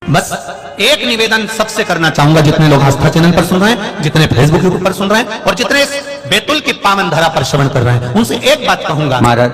बस एक निवेदन सबसे करना चाहूंगा, जितने लोग आस्था चैनल पर सुन रहे हैं, जितने फेसबुक यूट्यूब पर सुन रहे हैं और जितने इस बैतुल की पावन धरा पर श्रवण कर रहे हैं, उनसे एक बात कहूंगा महाराज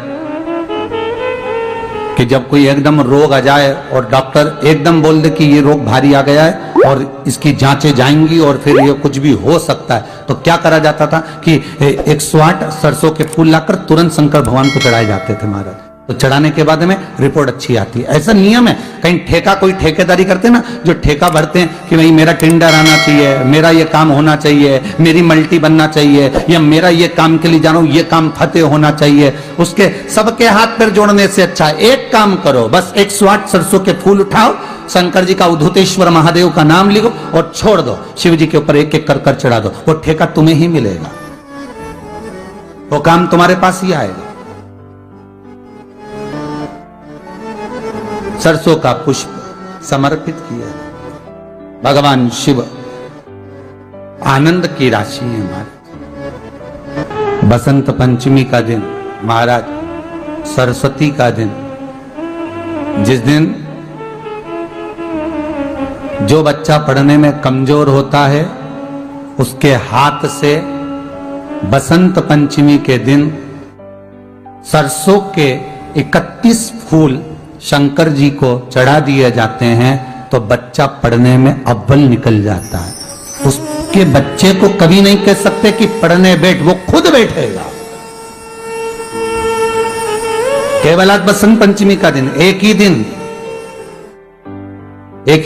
कि जब कोई एकदम रोग आ जाए और डॉक्टर एकदम बोल दे कि ये रोग भारी आ गया है और इसकी जांचें जाएंगी और फिर ये कुछ भी हो सकता है, तो क्या करा जाता था कि 108 सरसों के फूल लाकर तुरंत शंकर भगवान को चढ़ाए जाते थे महाराज। तो चढ़ाने के बाद में रिपोर्ट अच्छी आती है। ऐसा नियम है। कहीं ठेका कोई ठेकेदारी करते हैं ना, जो ठेका भरते हैं कि भाई मेरा टेंडर आना चाहिए, मेरा ये काम होना चाहिए, मेरी मल्टी बनना चाहिए, या मेरा ये काम के लिए जा रहा हूं, ये काम फतेह होना चाहिए, उसके सबके हाथ पैर जोड़ने से अच्छा एक काम करो, बस 108 सरसों के फूल उठाओ, शंकर जी का उद्धुतेश्वर महादेव का नाम लिखो और छोड़ दो, शिव जी के ऊपर एक एक कर कर चढ़ा दो, वो ठेका तुम्हें ही मिलेगा, वो काम तुम्हारे पास ही आएगा। सरसों का पुष्प समर्पित किया, भगवान शिव आनंद की राशि है हमारे। बसंत पंचमी का दिन महाराज, सरस्वती का दिन, जिस दिन जो बच्चा पढ़ने में कमजोर होता है उसके हाथ से बसंत पंचमी के दिन सरसों के 31 फूल शंकर जी को चढ़ा दिए जाते हैं, तो बच्चा पढ़ने में अव्वल निकल जाता है। उसके बच्चे को कभी नहीं कह सकते कि पढ़ने बैठ, वो खुद बैठेगा। केवल आज बसंत पंचमी का दिन, एक ही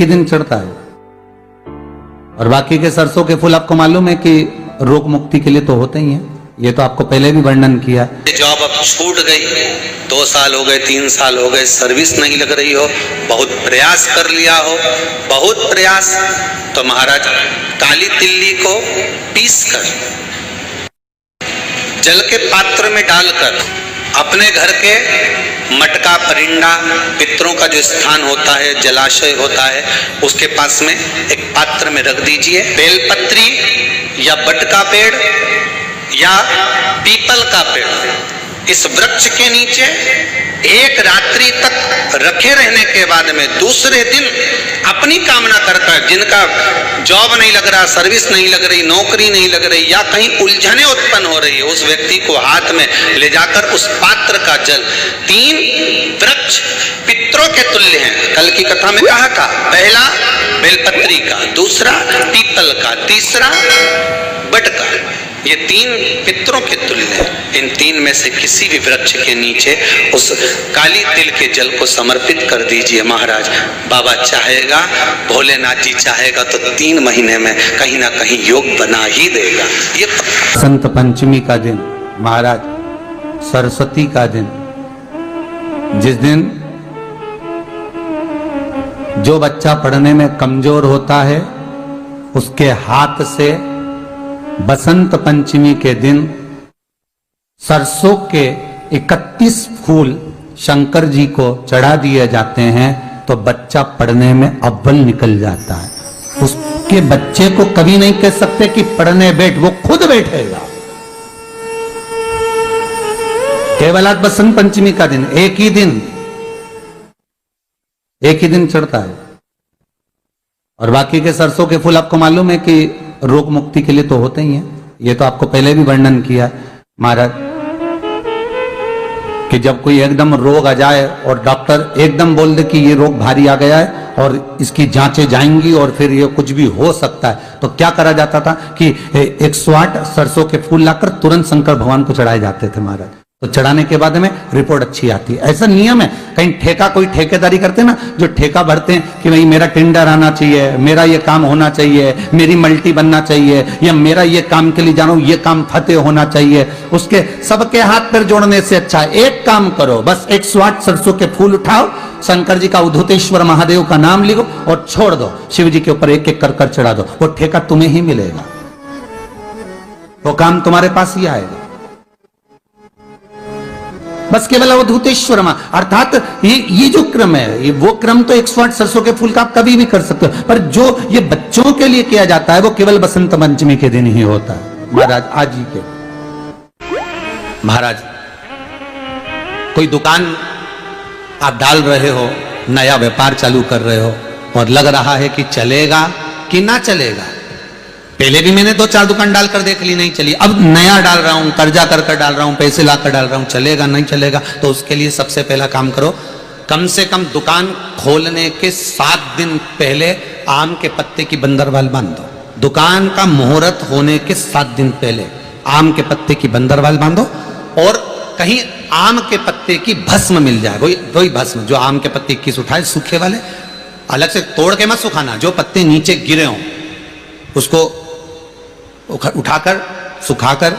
दिन चढ़ता है, और बाकी के सरसों के फूल आपको मालूम है कि रोग मुक्ति के लिए तो होते ही हैं। ये तो आपको पहले भी वर्णन किया। जॉब अब छूट गई, 2 साल हो गए, 3 साल हो गए, सर्विस नहीं लग रही हो, बहुत प्रयास कर लिया हो, बहुत प्रयास, तो महाराज काली तिल्ली को पीसकर जल के पात्र में डालकर अपने घर के मटका परिंडा पितरों का जो स्थान होता है, जलाशय होता है, उसके पास में एक पात्र में रख दीजिए। बेलपत्री या बट का पेड़ या पीपल का पेड़, इस वृक्ष के नीचे एक रात्रि तक रखे रहने के बाद में दूसरे दिन अपनी कामना कर, जिनका जॉब नहीं लग रहा, सर्विस नहीं लग रही, नौकरी नहीं लग रही, या कहीं उलझने उत्पन्न हो रही है, उस व्यक्ति को हाथ में ले जाकर उस पात्र का जल, 3 वृक्ष पितरों के तुल्य हैं। कल की कथा में कहा था, पहला बेलपत्री का, दूसरा पीपल का, तीसरा बट का, ये 3 पितरों के तुल्य हैं। इन 3 में से किसी भी वृक्ष के नीचे उस काली तिल के जल को समर्पित कर दीजिए महाराज। बाबा चाहेगा, भोलेनाथ जी चाहेगा तो 3 महीने में कहीं ना कहीं योग बना ही देगा। ये बसंत पंचमी का दिन महाराज, सरस्वती का दिन, जिस दिन जो बच्चा पढ़ने में कमजोर होता है उसके हाथ से बसंत पंचमी के दिन सरसों के 31 फूल शंकर जी को चढ़ा दिए जाते हैं, तो बच्चा पढ़ने में अव्वल निकल जाता है। उसके बच्चे को कभी नहीं कह सकते कि पढ़ने बैठ, वो खुद बैठेगा। केवल आज बसंत पंचमी का दिन, एक ही दिन चढ़ता है, और बाकी के सरसों के फूल आपको मालूम है कि रोग मुक्ति के लिए तो होते ही हैं। ये तो आपको पहले भी वर्णन किया महाराज कि जब कोई एकदम रोग आ जाए और डॉक्टर एकदम बोल दे कि ये रोग भारी आ गया है और इसकी जांचें जाएंगी और फिर ये कुछ भी हो सकता है, तो क्या करा जाता था कि 108 सरसों के फूल लाकर तुरंत शंकर भगवान को चढ़ाए जाते थे महाराज। तो चढ़ाने के बाद में रिपोर्ट अच्छी आती है। ऐसा नियम है। कहीं ठेका कोई ठेकेदारी करते हैं ना, जो ठेका भरते हैं कि भाई मेरा टेंडर आना चाहिए, मेरा ये काम होना चाहिए, मेरी मल्टी बनना चाहिए, या मेरा ये काम के लिए जा रहा हूं, ये काम फतेह होना चाहिए, उसके सबके हाथ पैर जोड़ने से अच्छा एक काम करो, बस 108 सरसों के फूल उठाओ, शंकर जी का उद्धुतेश्वर महादेव का नाम लिखो और छोड़ दो, शिव जी के ऊपर एक एक कर कर चढ़ा दो, वो ठेका तुम्हें ही मिलेगा, वो काम तुम्हारे पास ही आएगा। बस केवल अवधूतेश्वर अर्थात ये जो क्रम है, ये वो क्रम तो 108 सरसों के फूल का आप कभी भी कर सकते हो, पर जो ये बच्चों के लिए किया जाता है वो केवल बसंत पंचमी के दिन ही होता है महाराज। आज ही के महाराज कोई दुकान आप डाल रहे हो, नया व्यापार चालू कर रहे हो, और लग रहा है कि चलेगा कि ना चलेगा। पहले भी मैंने 2-4 दुकान डालकर देख ली, नहीं चली, अब नया डाल रहा हूं, कर्जा कर डाल रहा हूं, पैसे लाकर डाल रहा हूं, चलेगा नहीं चलेगा। तो उसके लिए सबसे पहला काम करो, कम से कम दुकान खोलने के 7 दिन पहले आम के पत्ते की बंदरवाल बांध दो। दुकान का मुहूर्त होने के 7 दिन पहले आम के पत्ते की बंदरवाल बांधो, और कहीं आम के पत्ते की भस्म मिल जाए, वही भस्म जो आम के पत्ते 21 उठाए सूखे वाले, अलग से तोड़ के मत सुखाना, जो पत्ते नीचे गिरे हों उसको उठाकर सुखाकर,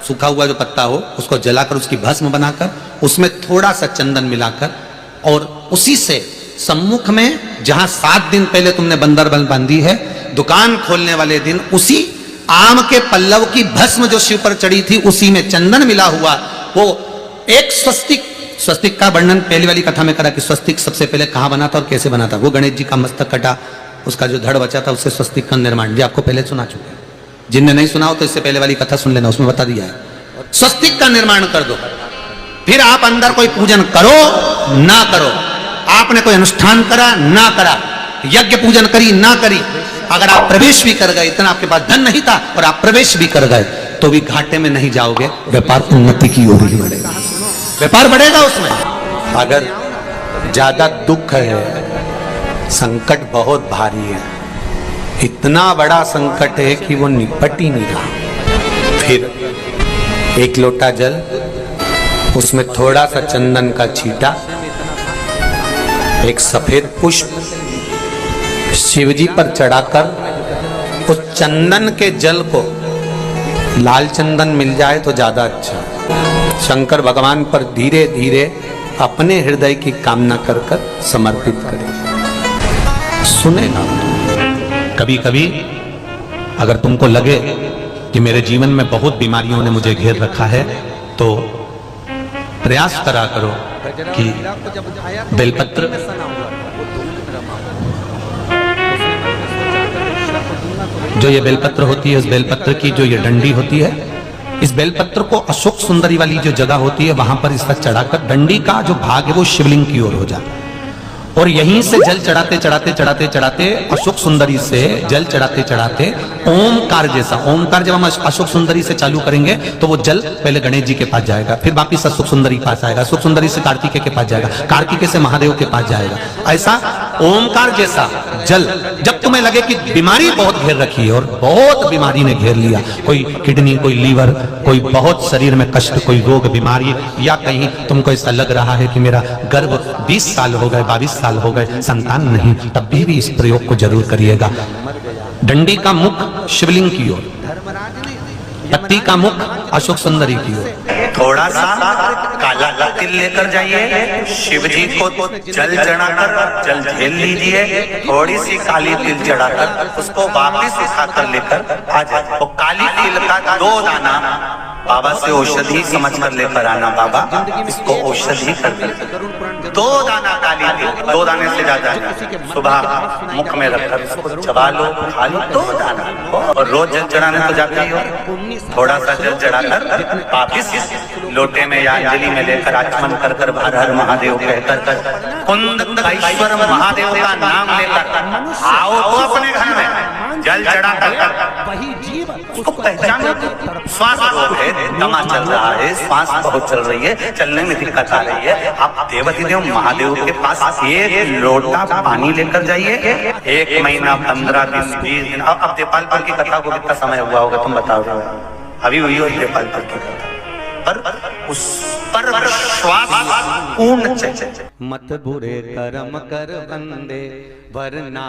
सूखा हुआ जो पत्ता हो उसको जलाकर उसकी भस्म बनाकर उसमें थोड़ा सा चंदन मिलाकर, और उसी से सम्मुख में जहां 7 दिन पहले तुमने बंदरवाल बांधी है, दुकान खोलने वाले दिन उसी आम के पल्लव की भस्म जो शिव पर चढ़ी थी उसी में चंदन मिला हुआ, वो एक स्वस्तिक का वर्णन पहली वाली कथा में करा कि स्वस्तिक सबसे पहले कहां बना था और कैसे बना था। वो गणेश जी का मस्तक कटा, उसका जो धड़ बचा था उससे स्वस्तिक का निर्माण, ये आपको पहले सुना चुके हैं। जिनने नहीं सुना हो तो इससे पहले वाली कथा सुन लेना, उसमें बता दिया है। स्वस्तिक का निर्माण कर दो, फिर आप अंदर कोई पूजन करो ना करो, आपने कोई अनुष्ठान करा ना करा, यज्ञ पूजन करी ना करी, अगर आप प्रवेश भी कर गए, इतना आपके पास धन नहीं था और आप प्रवेश भी कर गए, तो भी घाटे में नहीं जाओगे, व्यापार उन्नति की ओर ही बढ़ेगा, व्यापार बढ़ेगा उसमें। अगर ज्यादा दुख है, संकट बहुत भारी है, इतना बड़ा संकट है कि वो निपट ही नहीं रहा, फिर एक लोटा जल, उसमें थोड़ा सा चंदन का छींटा, एक सफेद पुष्प शिवजी पर चढ़ाकर उस चंदन के जल को, लाल चंदन मिल जाए तो ज्यादा अच्छा, शंकर भगवान पर धीरे धीरे अपने हृदय की कामना कर कर समर्पित करें, सुनेगा। कभी कभी अगर तुमको लगे कि मेरे जीवन में बहुत बीमारियों ने मुझे घेर रखा है, तो प्रयास करा करो कि बेलपत्र, जो ये बेलपत्र होती है, उस बेलपत्र की जो ये डंडी होती है, इस बेलपत्र को अशोक सुंदरी वाली जो जगह होती है वहां पर इसका चढ़ाकर, डंडी का जो भाग है वो शिवलिंग की ओर हो जाए, और यहीं से जल चढ़ाते चढ़ाते चढ़ाते चढ़ाते अशोक सुंदरी से जल चढ़ाते चढ़ाते ओमकार जैसा, ओमकार जब हम अशोक सुंदरी से चालू करेंगे तो वो जल पहले गणेश जी के पास जाएगा, फिर वापिस अशोक सुंदरी के पास आएगा, अशोक सुंदरी से कार्तिकेय के पास जाएगा, कार्तिकेय से महादेव के पास जाएगा। ऐसा ओमकार जैसा जल, जब तुम्हें लगे कि बीमारी बहुत घेर रखी है और बहुत बीमारी ने घेर लिया, कोई किडनी, कोई लीवर, कोई बहुत शरीर में कष्ट, कोई रोग बीमारी, या कहीं तुमको ऐसा लग रहा है कि मेरा गर्भ 20 साल हो गए, 22 साल हो गए, संतान नहीं, तब भी इस प्रयोग को जरूर करिएगा। डंडी का मुख शिवलिंग की ओर, पत्ती का मुख अशोक सुंदरी की ओर, थोड़ा सा काला तिल लेकर जाइए, शिव जी को जल चढ़ाकर जल झेल लीजिए, थोड़ी सी काली तिल चढ़ाकर उसको वापस उठाकर लेकर आ जाए। वो काली तिल का 2 दाना बाबा से औषधि समझ कर लेकर आना, बाबा इसको औषधि कर दे, 2 दाना काली तिल, 2 दाने से ज्यादा, सुबह मुख में रखकर इसको चबा लो, खा लो, 2 दाना, और रोज जल चढ़ाने तो जाते ही हो, थोड़ा सा जल चढ़ाकर वापिस लोटे में या अंजलि में लेकर आचमन कर कर हर हर महादेव कहकर कुंदकेश्वर महादेव का नाम लेकर आओ तो अपने घर में जल चढ़ाकर उसको पहचानो, श्वास रोग है, दमा चल रहा है, श्वास बहुत चल रही है, चलने में दिक्कत आ रही है, आप देवतिदेव महादेव के पास 1 लोटा पानी लेकर जाइए, 1 महीना 15 दिन 20 दिन, अब देपालपुर की कथा को कितना समय हुआ होगा तुम बताओ, अभी हुई हो देपालपुर की कथा, पर उस पर विश्वास पूर्ण, मत बुरे कर्म कर बंदे वरना